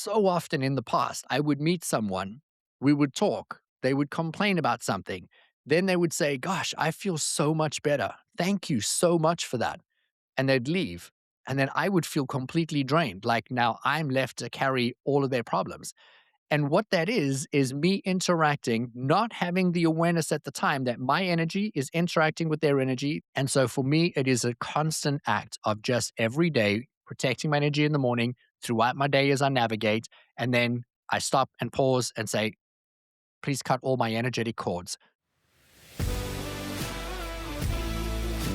so often in the past, I would meet someone, we would talk, they would complain about something. Then they would say, "Gosh, I feel so much better. Thank you so much for that." And they'd leave. And then I would feel completely drained. Like now I'm left to carry all of their problems. And what that is me interacting, not having the awareness at the time that my energy is interacting with their energy. And so for me, it is a constant act of just every day protecting my energy in the morning throughout my day as I navigate. And then I stop and pause and say, please cut all my energetic cords.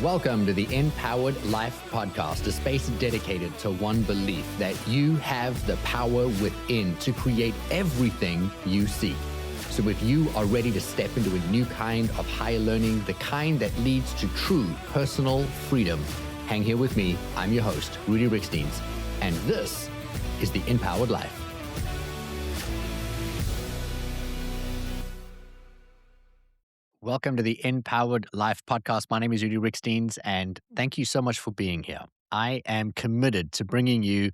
Welcome to the Empowered Life Podcast, a space dedicated to one belief that you have the power within to create everything you seek. So if you are ready to step into a new kind of higher learning, the kind that leads to true personal freedom, hang here with me. I'm your host, Rudi Riekstins, and this is the Empowered Life. Welcome to the Empowered Life Podcast. My name is Rudi Riekstins, and thank you so much for being here. I am committed to bringing you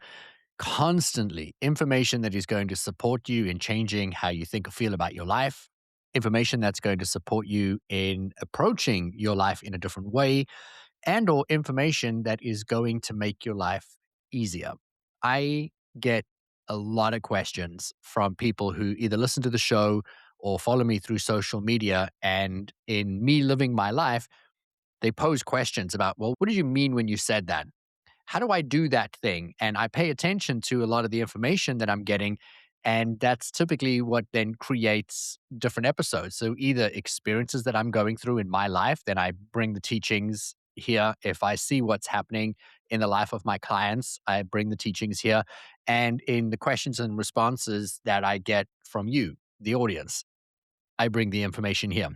constantly information that is going to support you in changing how you think or feel about your life, information that's going to support you in approaching your life in a different way, and or information that is going to make your life easier. I get a lot of questions from people who either listen to the show or follow me through social media. And in me living my life, they pose questions about, well, what did you mean when you said that? How do I do that thing? And I pay attention to a lot of the information that I'm getting. And that's typically what then creates different episodes. So either experiences that I'm going through in my life, then I bring the teachings here. If I see what's happening in the life of my clients, I bring the teachings here. And in the questions and responses that I get from you, the audience, I bring the information here.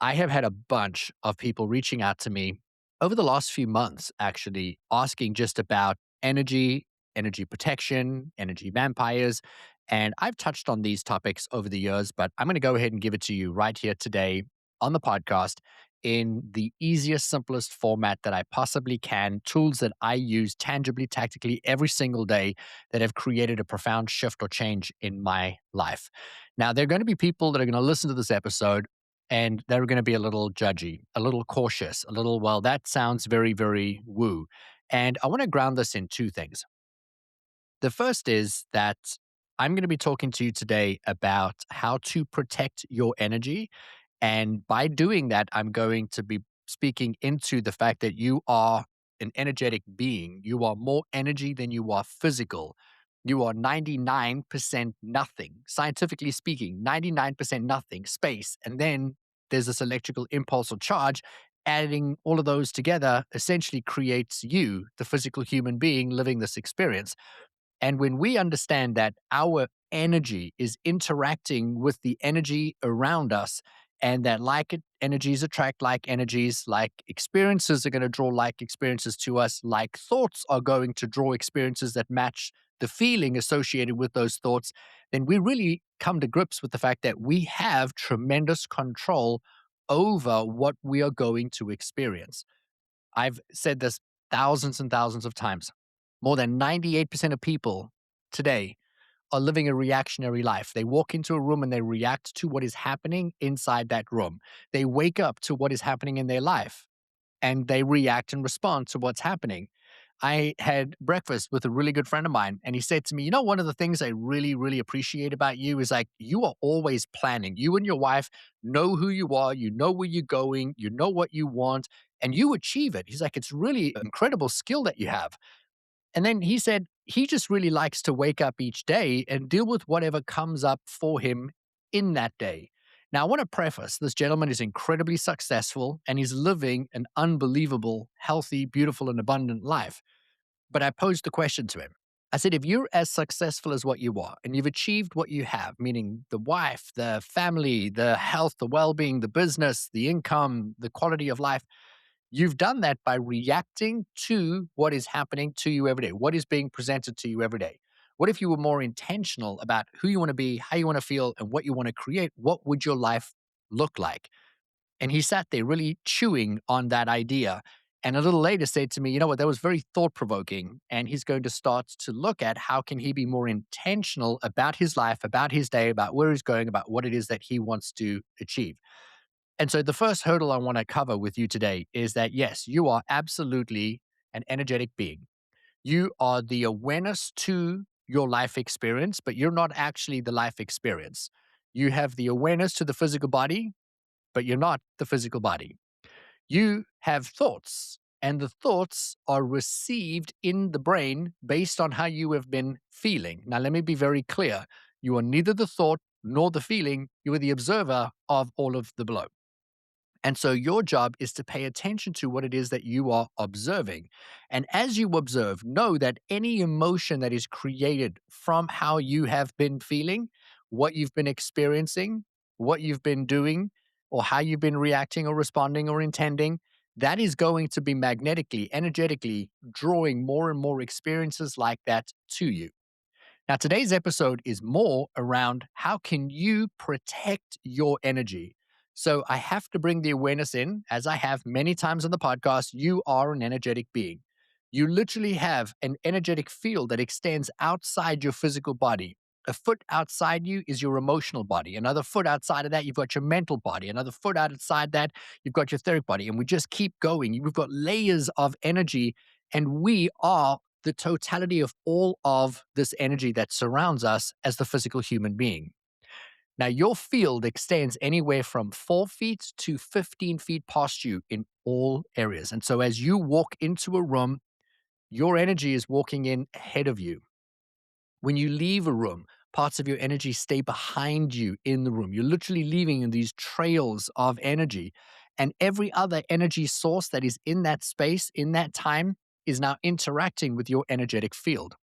I have had a bunch of people reaching out to me over the last few months, actually, asking just about energy, energy protection, energy vampires. And I've touched on these topics over the years, but I'm going to go ahead and give it to you right here today on the podcast in the easiest, simplest format that I possibly can. Tools that I use tangibly, tactically every single day that have created a profound shift or change in my life. Now, there are going to be people that are going to listen to this episode and they're going to be a little judgy, a little cautious, a little, well, that sounds very, very woo. And I want to ground this in two things. The first is that I'm going to be talking to you today about how to protect your energy. And by doing that, I'm going to be speaking into the fact that you are an energetic being. You are more energy than you are physical. You are 99% nothing. Scientifically speaking, 99% nothing, space. And then there's this electrical impulse or charge. Adding all of those together essentially creates you, the physical human being living this experience. And when we understand that our energy is interacting with the energy around us, and that energies attract like energies, like experiences are going to draw like experiences to us, like thoughts are going to draw experiences that match the feeling associated with those thoughts, then we really come to grips with the fact that we have tremendous control over what we are going to experience. I've said this thousands and thousands of times. More than 98% of people today are living a reactionary life. They walk into a room and they react to what is happening inside that room. They wake up to what is happening in their life and they react and respond to what's happening. I had breakfast with a really good friend of mine, and he said to me, you know, one of the things I really, really appreciate about you is like you are always planning. You and your wife know who you are, you know where you're going, you know what you want, and you achieve it. He's like, it's really an incredible skill that you have. And then he said he just really likes to wake up each day and deal with whatever comes up for him in that day. Now, I want to preface this gentleman is incredibly successful and he's living an unbelievable, healthy, beautiful, and abundant life. But I posed the question to him. I said, if you're as successful as what you are and you've achieved what you have, meaning the wife, the family, the health, the well being, the business, the income, the quality of life, you've done that by reacting to what is happening to you every day, what is being presented to you every day. What if you were more intentional about who you want to be, how you want to feel, and what you want to create? What would your life look like? And he sat there really chewing on that idea. And a little later said to me, you know what, that was very thought provoking. And he's going to start to look at how can he be more intentional about his life, about his day, about where he's going, about what it is that he wants to achieve. And so the first hurdle I want to cover with you today is that yes, you are absolutely an energetic being. You are the awareness to your life experience, but you're not actually the life experience. You have the awareness to the physical body, but you're not the physical body. You have thoughts, and the thoughts are received in the brain based on how you have been feeling. Now, let me be very clear. You are neither the thought nor the feeling. You are the observer of all of the below. And so your job is to pay attention to what it is that you are observing. And as you observe, know that any emotion that is created from how you have been feeling, what you've been experiencing, what you've been doing, or how you've been reacting or responding or intending, that is going to be magnetically, energetically drawing more and more experiences like that to you. Now, today's episode is more around how can you protect your energy. So I have to bring the awareness in, as I have many times on the podcast, you are an energetic being. You literally have an energetic field that extends outside your physical body. A foot outside you is your emotional body. Another foot outside of that, you've got your mental body. Another foot outside that, you've got your etheric body. And we just keep going. We've got layers of energy, and we are the totality of all of this energy that surrounds us as the physical human being. Now, your field extends anywhere from 4 feet to 15 feet past you in all areas. And so, as you walk into a room, your energy is walking in ahead of you. When you leave a room, parts of your energy stay behind you in the room. You're literally leaving in these trails of energy. And every other energy source that is in that space, in that time, is now interacting with your energetic field.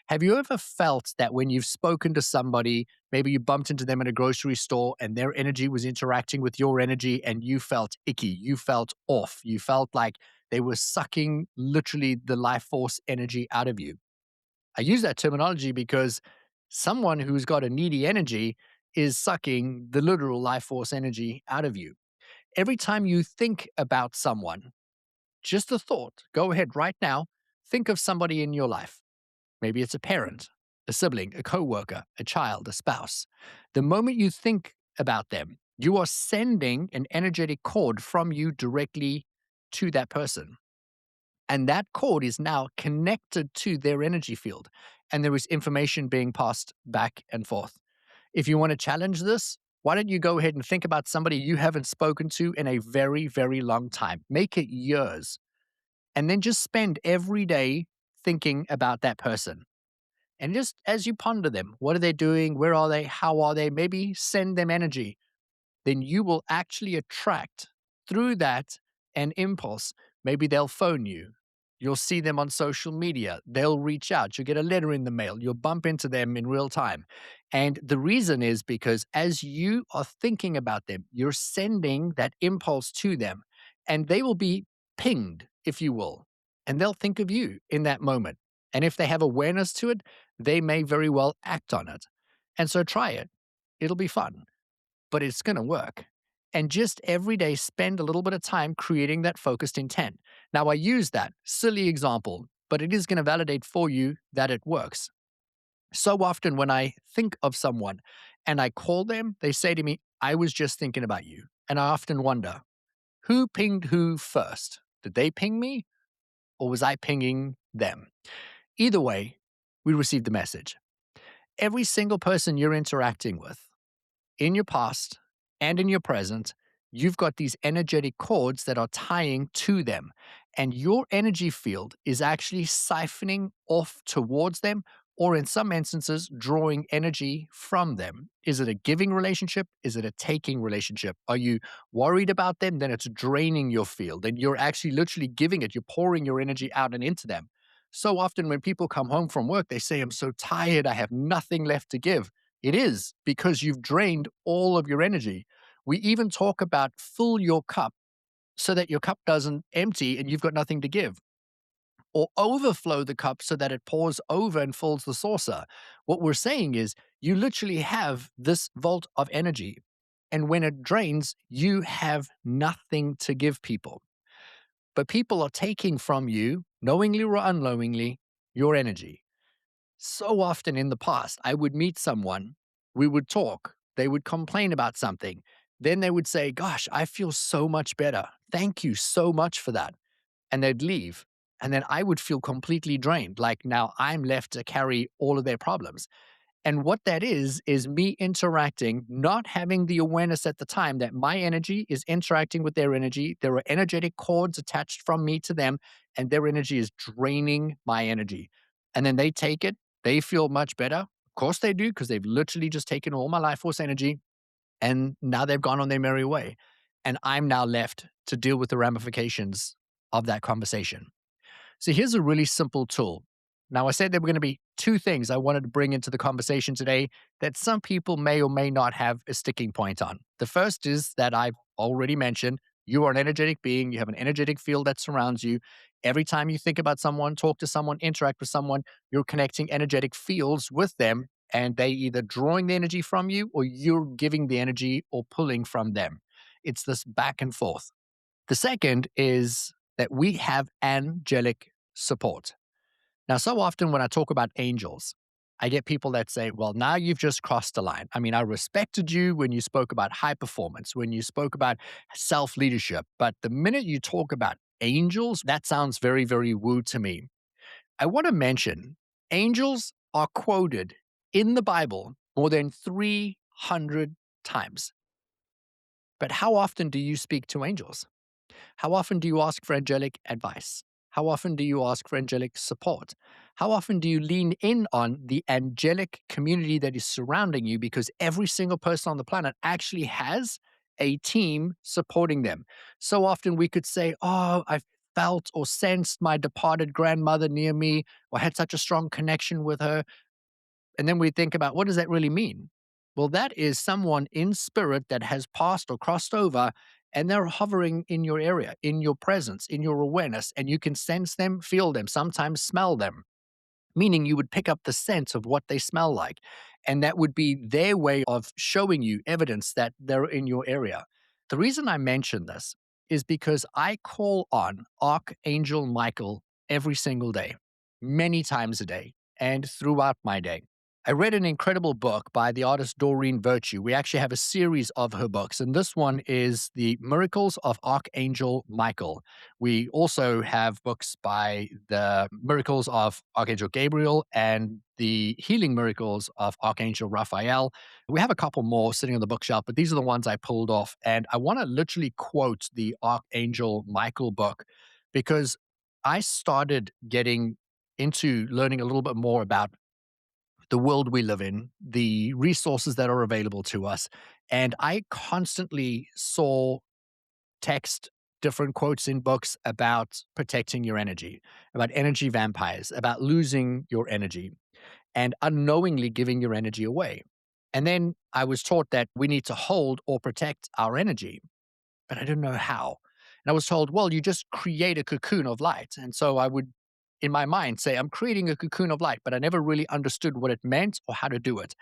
Have you ever felt that when you've spoken to somebody, maybe you bumped into them in a grocery store and their energy was interacting with your energy and you felt icky, you felt off, you felt like they were sucking literally the life force energy out of you? I use that terminology because someone who's got a needy energy is sucking the literal life force energy out of you. Every time you think about someone, just a thought, go ahead right now, think of somebody in your life. Maybe it's a parent, a sibling, a coworker, a child, a spouse. The moment you think about them, you are sending an energetic cord from you directly to that person. And that cord is now connected to their energy field. And there is information being passed back and forth. If you want to challenge this, why don't you go ahead and think about somebody you haven't spoken to in a very, very long time? Make it years. And then just spend every day thinking about that person. And just as you ponder them, what are they doing? Where are they? How are they? Maybe send them energy. Then you will actually attract through that an impulse. Maybe they'll phone you. You'll see them on social media. They'll reach out. You'll get a letter in the mail. You'll bump into them in real time. And the reason is because as you are thinking about them, you're sending that impulse to them, and they will be pinged, if you will, and they'll think of you in that moment. And if they have awareness to it, they may very well act on it. And so try it. It'll be fun, but it's going to work. And just every day, spend a little bit of time creating that focused intent. Now, I use that silly example, but it is going to validate for you that it works. So often, when I think of someone and I call them, they say to me, I was just thinking about you. And I often wonder, who pinged who first? Did they ping me or was I pinging them? Either way, we received the message. Every single person you're interacting with, in your past and in your present, you've got these energetic cords that are tying to them. And your energy field is actually siphoning off towards them, or in some instances, drawing energy from them. Is it a giving relationship? Is it a taking relationship? Are you worried about them? Then it's draining your field and you're actually literally giving it. You're pouring your energy out and into them. So often when people come home from work, they say, I'm so tired. I have nothing left to give. It is because you've drained all of your energy. We even talk about fill your cup so that your cup doesn't empty and you've got nothing to give, or overflow the cup so that it pours over and fills the saucer. What we're saying is you literally have this vault of energy. And when it drains, you have nothing to give people. but people are taking from you, knowingly or unknowingly, your energy. So often in the past, I would meet someone, we would talk, they would complain about something. Then they would say, "Gosh, I feel so much better. Thank you so much for that." And they'd leave. And then I would feel completely drained. Like now I'm left to carry all of their problems. And what that is me interacting, not having the awareness at the time that my energy is interacting with their energy. There are energetic cords attached from me to them, and their energy is draining my energy. And then they take it, they feel much better. Of course they do, because they've literally just taken all my life force energy and now they've gone on their merry way. And I'm now left to deal with the ramifications of that conversation. So here's a really simple tool. Now, I said there were going to be two things I wanted to bring into the conversation today that some people may or may not have a sticking point on. The first is that I've already mentioned you are an energetic being, you have an energetic field that surrounds you. Every time you think about someone, talk to someone, interact with someone, you're connecting energetic fields with them, and they either drawing the energy from you or you're giving the energy or pulling from them. It's this back and forth. The second is that we have angelic support. Now, so often when I talk about angels, I get people that say, well, now you've just crossed the line. I mean, I respected you when you spoke about high performance, when you spoke about self leadership. But the minute you talk about angels, that sounds very, very woo to me. I want to mention angels are quoted in the Bible more than 300 times. But how often do you speak to angels? How often do you ask for angelic advice? How often do you ask for angelic support? How often do you lean in on the angelic community that is surrounding you? Because every single person on the planet actually has a team supporting them. So often we could say, oh, I felt or sensed my departed grandmother near me, or had such a strong connection with her. And then we think about what does that really mean? Well, that is someone in spirit that has passed or crossed over and they're hovering in your area, in your presence, in your awareness, and you can sense them, feel them, sometimes smell them, meaning you would pick up the scent of what they smell like. And that would be their way of showing you evidence that they're in your area. The reason I mention this is because I call on Archangel Michael every single day, many times a day, and throughout my day. I read an incredible book by the artist Doreen Virtue. We actually have a series of her books, and this one is The Miracles of Archangel Michael. We also have books by The Miracles of Archangel Gabriel and The Healing Miracles of Archangel Raphael. We have a couple more sitting on the bookshelf, but these are the ones I pulled off. And I want to literally quote the Archangel Michael book because I started getting into learning a little bit more about the world we live in, the resources that are available to us. And I constantly saw text, different quotes in books about protecting your energy, about energy vampires, about losing your energy, and unknowingly giving your energy away. And then I was taught that we need to hold or protect our energy, but I didn't know how. And I was told, well, you just create a cocoon of light. And so I would, in my mind, say, I'm creating a cocoon of light, but I never really understood what it meant or how to do it.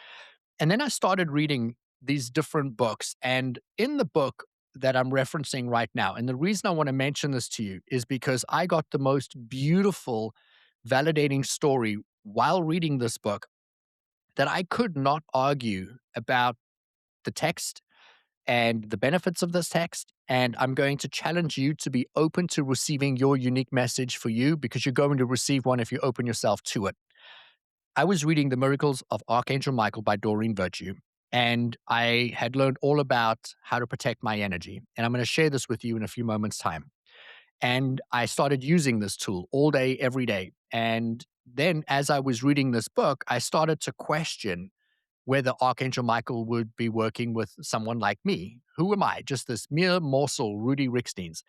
And then I started reading these different books. And in the book that I'm referencing right now, and the reason I want to mention this to you is because I got the most beautiful, validating story while reading this book that I could not argue about the text and the benefits of this text. And I'm going to challenge you to be open to receiving your unique message for you because you're going to receive one if you open yourself to it. I was reading The Miracles of Archangel Michael by Doreen Virtue, and I had learned all about how to protect my energy. And I'm going to share this with you in a few moments' time. And I started using this tool all day, every day. And then as I was reading this book, I started to question whether Archangel Michael would be working with someone like me. Who am I? Just this mere morsel, Rudi Riekstins.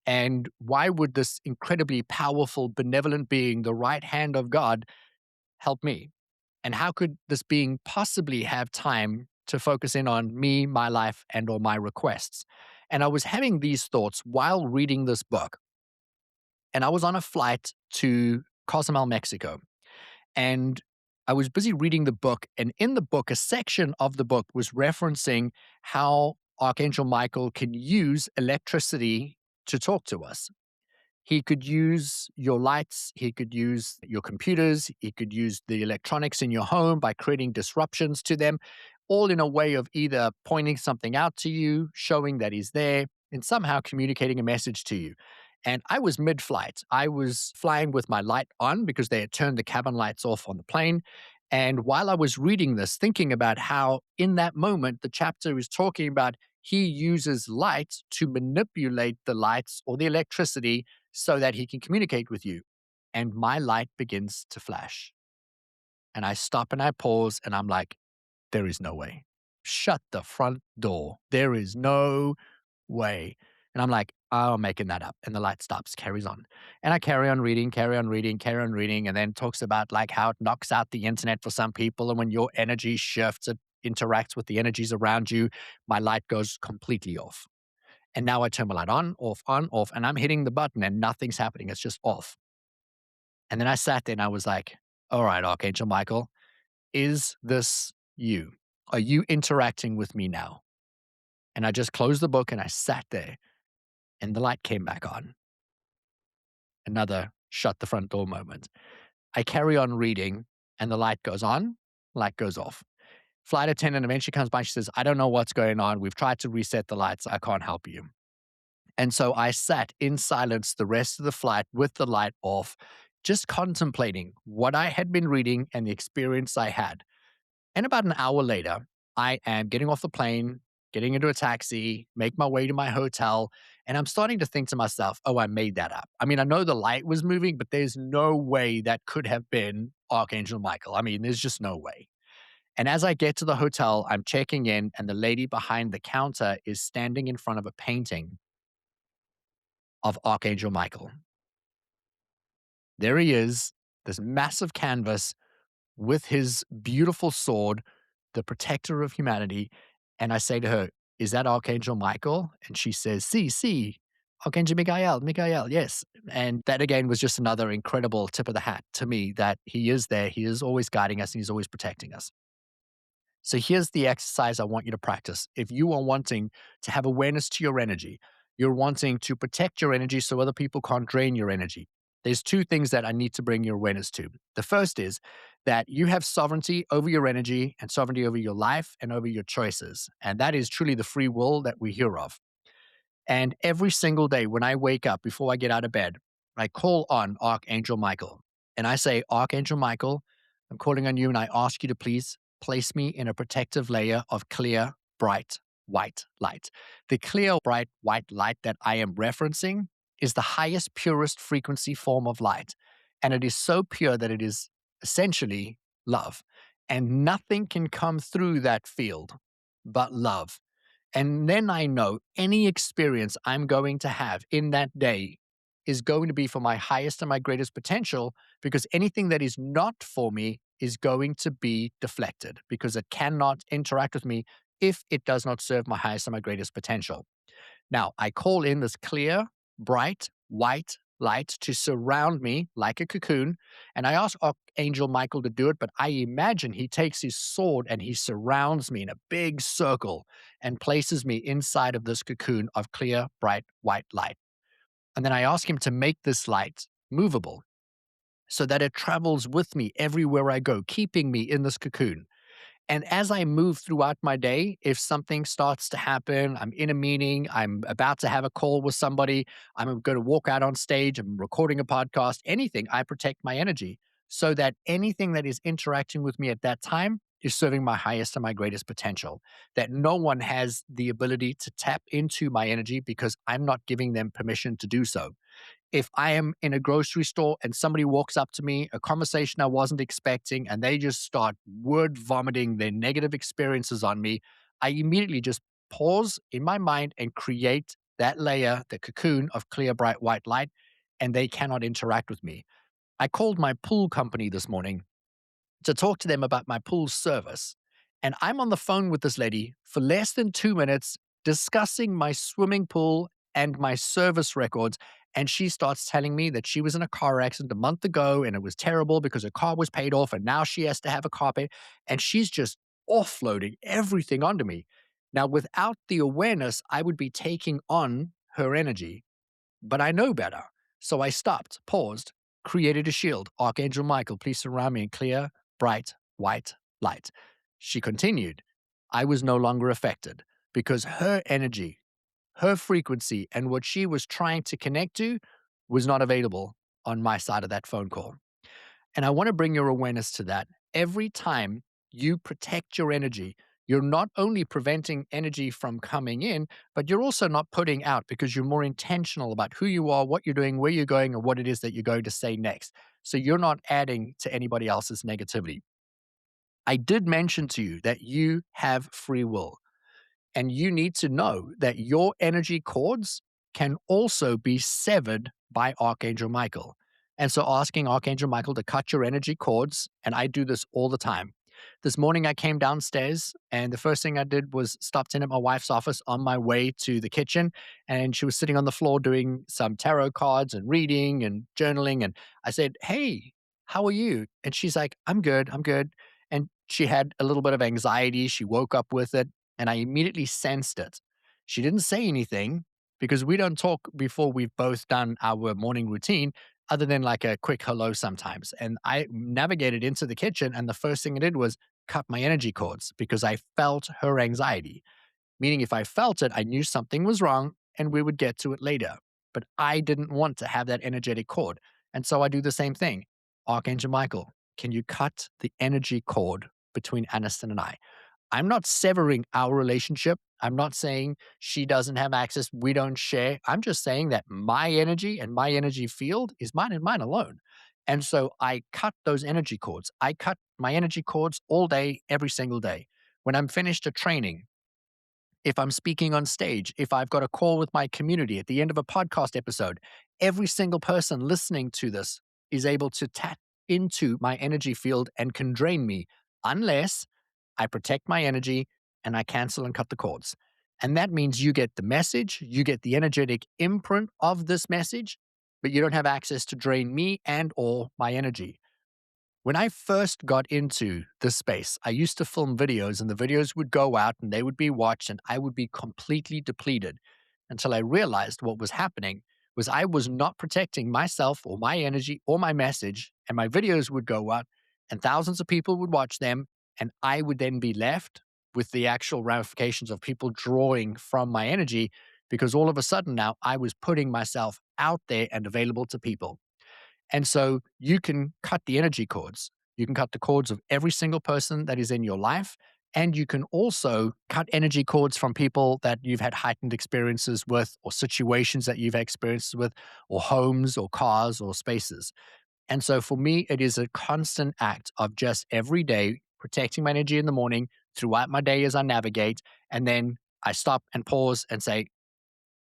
And why would this incredibly powerful, benevolent being, the right hand of God, help me? And how could this being possibly have time to focus in on me, my life, and or my requests? And I was having these thoughts while reading this book. And I was on a flight to Cozumel, Mexico. And I was busy reading the book. And in the book, a section of the book was referencing how Archangel Michael can use electricity to talk to us. He could use your lights, he could use your computers, he could use the electronics in your home by creating disruptions to them, all in a way of either pointing something out to you, showing that he's there, and somehow communicating a message to you. And I was mid flight. I was flying with my light on because they had turned the cabin lights off on the plane. And while I was reading this, thinking about how in that moment, the chapter is talking about he uses light to manipulate the lights or the electricity so that he can communicate with you. And my light begins to flash. And I stop and I pause and I'm like, there is no way. Shut the front door. There is no way. And I'm like, oh, I'm making that up. And the light stops, carries on. And I carry on reading, carry on reading, carry on reading, and then talks about like how it knocks out the internet for some people. And when your energy shifts, it interacts with the energies around you. My light goes completely off. And now I turn my light on, off, and I'm hitting the button and nothing's happening. It's just off. And then I sat there and I was like, all right, Archangel Michael, is this you? Are you interacting with me now? And I just closed the book and I sat there and the light came back on. Another shut the front door moment. I carry on reading and the light goes on, light goes off. Flight attendant eventually comes by. She says, I don't know what's going on. We've tried to reset the lights. I can't help you. And so I sat in silence the rest of the flight with the light off, just contemplating what I had been reading and the experience I had. And about an hour later, I am getting off the plane, getting into a taxi, make my way to my hotel, and I'm starting to think to myself, oh, I made that up. I mean, I know the light was moving, but there's no way that could have been Archangel Michael. I mean, there's just no way. And as I get to the hotel, I'm checking in, and the lady behind the counter is standing in front of a painting of Archangel Michael. There he is, this massive canvas with his beautiful sword, the protector of humanity. And I say to her, is that Archangel Michael? And she says, see, Archangel Michael, yes. And that again was just another incredible tip of the hat to me that he is there. He is always guiding us and he's always protecting us. So here's the exercise I want you to practice. If you are wanting to have awareness to your energy, you're wanting to protect your energy so other people can't drain your energy. There's two things that I need to bring your awareness to. The first is that you have sovereignty over your energy and sovereignty over your life and over your choices. And that is truly the free will that we hear of. And every single day when I wake up, before I get out of bed, I call on Archangel Michael. And I say, Archangel Michael, I'm calling on you and I ask you to please place me in a protective layer of clear, bright, white light. The clear, bright, white light that I am referencing is the highest, purest frequency form of light. And it is so pure that it is essentially love. And nothing can come through that field but love. And then I know any experience I'm going to have in that day is going to be for my highest and my greatest potential because anything that is not for me is going to be deflected because it cannot interact with me if it does not serve my highest and my greatest potential. Now, I call in this clear, bright, white light to surround me like a cocoon. And I ask Archangel Michael to do it, but I imagine he takes his sword and he surrounds me in a big circle and places me inside of this cocoon of clear, bright, white light. And then I ask him to make this light movable so that it travels with me everywhere I go, keeping me in this cocoon. And as I move throughout my day, if something starts to happen, I'm in a meeting, I'm about to have a call with somebody, I'm going to walk out on stage, I'm recording a podcast, anything, I protect my energy so that anything that is interacting with me at that time is serving my highest and my greatest potential. That no one has the ability to tap into my energy because I'm not giving them permission to do so. If I am in a grocery store and somebody walks up to me, a conversation I wasn't expecting, and they just start word vomiting their negative experiences on me, I immediately just pause in my mind and create that layer, the cocoon of clear, bright white light, and they cannot interact with me. I called my pool company this morning to talk to them about my pool service. And I'm on the phone with this lady for less than 2 minutes discussing my swimming pool and my service records. And she starts telling me that she was in a car accident a month ago and it was terrible because her car was paid off and now she has to have a car paid. And she's just offloading everything onto me. Now, without the awareness, I would be taking on her energy, but I know better. So I stopped, paused, created a shield. Archangel Michael, please surround me in clear, bright, white light. She continued. I was no longer affected because her energy, her frequency, and what she was trying to connect to was not available on my side of that phone call. And I want to bring your awareness to that. Every time you protect your energy, you're not only preventing energy from coming in, but you're also not putting out because you're more intentional about who you are, what you're doing, where you're going, and what it is that you're going to say next. So you're not adding to anybody else's negativity. I did mention to you that you have free will. And you need to know that your energy cords can also be severed by Archangel Michael. And so asking Archangel Michael to cut your energy cords, and I do this all the time. This morning I came downstairs and the first thing I did was stopped in at my wife's office on my way to the kitchen. And she was sitting on the floor doing some tarot cards and reading and journaling. And I said, Hey, how are you? And she's like, I'm good. I'm good. And she had a little bit of anxiety. She woke up with it and I immediately sensed it. She didn't say anything because we don't talk before we've both done our morning routine, other than like a quick hello sometimes. And I navigated into the kitchen, and the first thing I did was cut my energy cords because I felt her anxiety. Meaning, if I felt it, I knew something was wrong and we would get to it later. But I didn't want to have that energetic cord. And so I do the same thing. Archangel Michael, can you cut the energy cord between Aniston and I? I'm not severing our relationship. I'm not saying she doesn't have access, we don't share. I'm just saying that my energy and my energy field is mine and mine alone. And so I cut those energy cords. I cut my energy cords all day, every single day. When I'm finished a training, if I'm speaking on stage, if I've got a call with my community at the end of a podcast episode, every single person listening to this is able to tap into my energy field and can drain me unless I protect my energy and I cancel and cut the cords. And that means you get the message, you get the energetic imprint of this message, but you don't have access to drain me and or my energy. When I first got into this space, I used to film videos and the videos would go out and they would be watched and I would be completely depleted until I realized what was happening was I was not protecting myself or my energy or my message, and my videos would go out and thousands of people would watch them, and I would then be left with the actual ramifications of people drawing from my energy because all of a sudden now I was putting myself out there and available to people. And so you can cut the energy cords. You can cut the cords of every single person that is in your life. And you can also cut energy cords from people that you've had heightened experiences with, or situations that you've experienced with, or homes, or cars, or spaces. And so for me, it is a constant act of just every day protecting my energy in the morning throughout my day as I navigate. And then I stop and pause and say,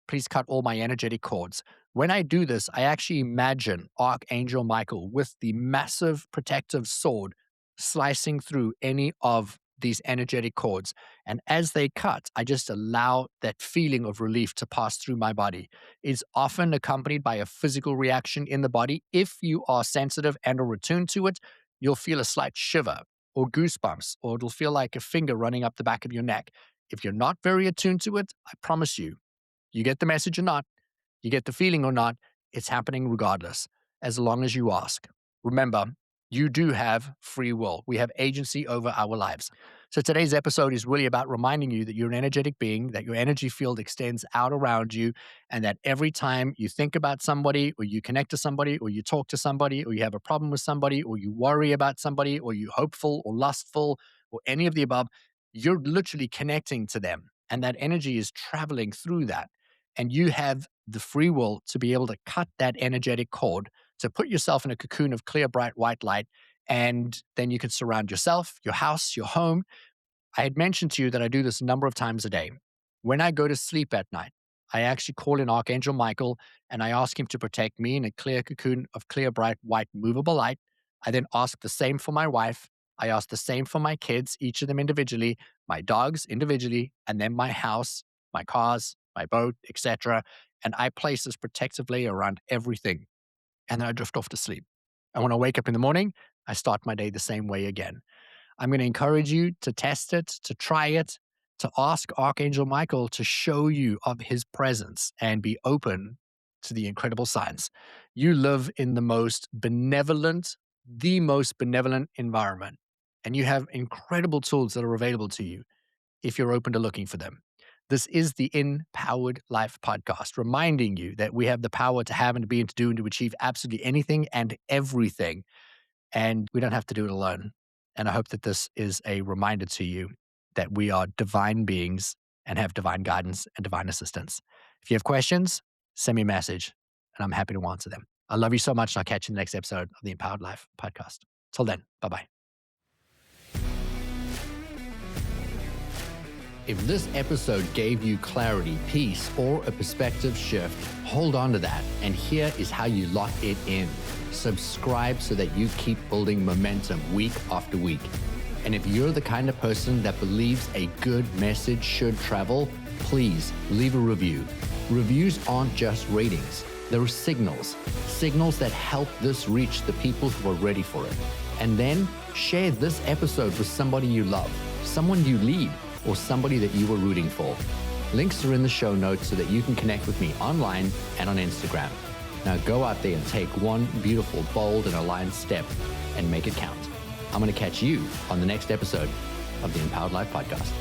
please cut all my energetic cords. When I do this, I actually imagine Archangel Michael with the massive protective sword slicing through any of these energetic cords. And as they cut, I just allow that feeling of relief to pass through my body. It's often accompanied by a physical reaction in the body. If you are sensitive and or attuned to it, you'll feel a slight shiver or goosebumps, or it'll feel like a finger running up the back of your neck. If you're not very attuned to it, I promise you get the message or not, you get the feeling or not, it's happening regardless, as long as you ask. Remember, you do have free will. We have agency over our lives. So today's episode is really about reminding you that you're an energetic being, that your energy field extends out around you, and that every time you think about somebody, or you connect to somebody, or you talk to somebody, or you have a problem with somebody, or you worry about somebody, or you're hopeful or lustful, or any of the above, you're literally connecting to them. And that energy is traveling through that. And you have the free will to be able to cut that energetic cord, to put yourself in a cocoon of clear, bright, white light. And then you can surround yourself, your house, your home. I had mentioned to you that I do this a number of times a day. When I go to sleep at night, I actually call in Archangel Michael and I ask him to protect me in a clear cocoon of clear, bright, white, movable light. I then ask the same for my wife. I ask the same for my kids, each of them individually, my dogs individually, and then my house, my cars, my boat, etc. And I place this protective layer around everything. And then I drift off to sleep. And when I wake up in the morning, I start my day the same way again. I'm going to encourage you to test it, to try it, to ask Archangel Michael to show you of his presence and be open to the incredible science. You live in the most benevolent environment, and you have incredible tools that are available to you if you're open to looking for them. This is the Empowered Life podcast, reminding you that we have the power to have and to be and to do and to achieve absolutely anything and everything. And we don't have to do it alone. And I hope that this is a reminder to you that we are divine beings and have divine guidance and divine assistance. If you have questions, send me a message and I'm happy to answer them. I love you so much. And I'll catch you in the next episode of the Empowered Life podcast. Till then, bye-bye. If this episode gave you clarity, peace, or a perspective shift, hold on to that. And here is how you lock it in. Subscribe so that you keep building momentum week after week. And if you're the kind of person that believes a good message should travel, please leave a review. Reviews aren't just ratings. They're signals that help this reach the people who are ready for it. And then share this episode with somebody you love, someone you lead, or somebody that you were rooting for. Links are in the show notes so that you can connect with me online and on Instagram. Now go out there and take one beautiful, bold, and aligned step and make it count. I'm going to catch you on the next episode of the Empowered Life Podcast.